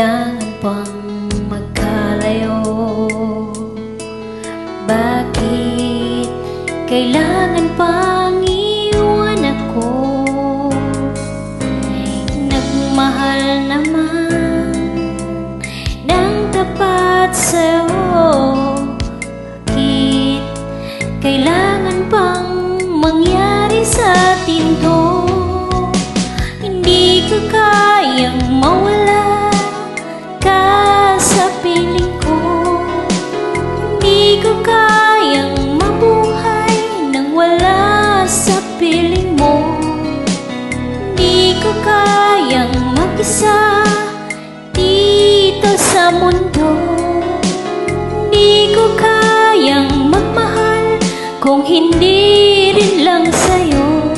kailangan pang magkalayo? Bakit kailangan pang iwan ako? Nagmahal naman ng tapat sa'yo. Bakit kailangan pang mangyari sa atin to? Hindi ko kayang mawala ka sa piling ko. Hindi ko kayang mabuhay nang wala sa piling mo. Hindi ko kayang mag-isa dito sa mundo. Hindi ko kayang magmahal kung hindi rin lang sa'yo.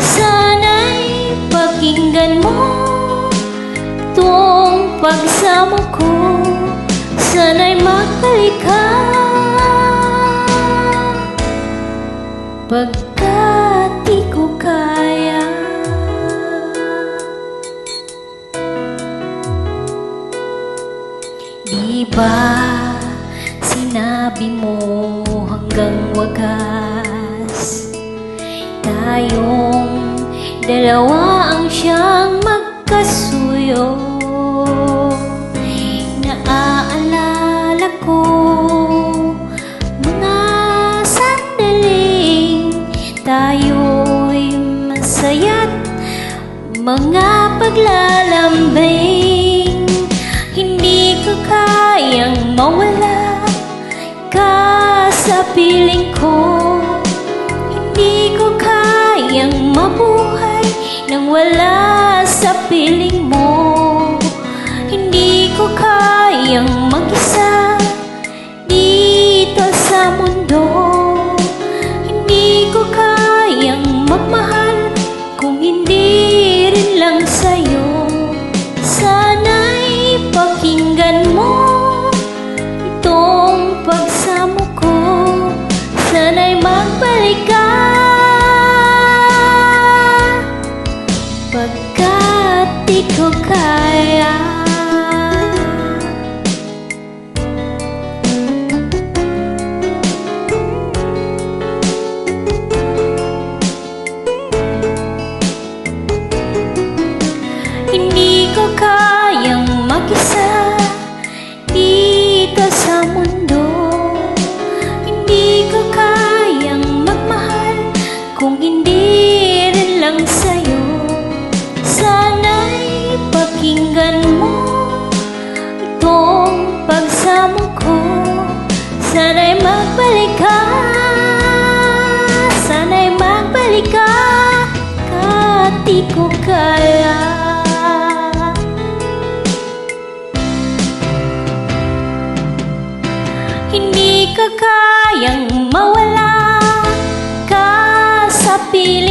Sana'y pakinggan mo itong pagsamo ko. Sana'y magbalik ka, pagkat di ko kaya. Di ba sinabi mo hanggang wagas, tayong dalawa ang siyang magkasuyo? Naaalala ko mga sandaling tayo'y masaya't mga paglalambing. Hindi ko kayang mawala ka sa piling ko. Hindi ko kayang mabuhay nang wala sa piling mo. Hindi ko kayang mag-isa dito sa mundo. Hindi ko kayang magmahal kung hindi rin lang sa'yo. Sana'y pakinggan mo itong pagsamo ko. Sana'y magbalik ka, pagkat di ko kaya. Hindi ko kayang mag-isa dito sa mundo. Hindi ko kayang magmahal kung hindi rin lang sa'yo. Sana'y pakinggan mo itong pagsamo ko. Sana'y magbalik ka, sana'y magbalik ka, kahit di ko kaya. Hindi ka kayang mawala ka sa piling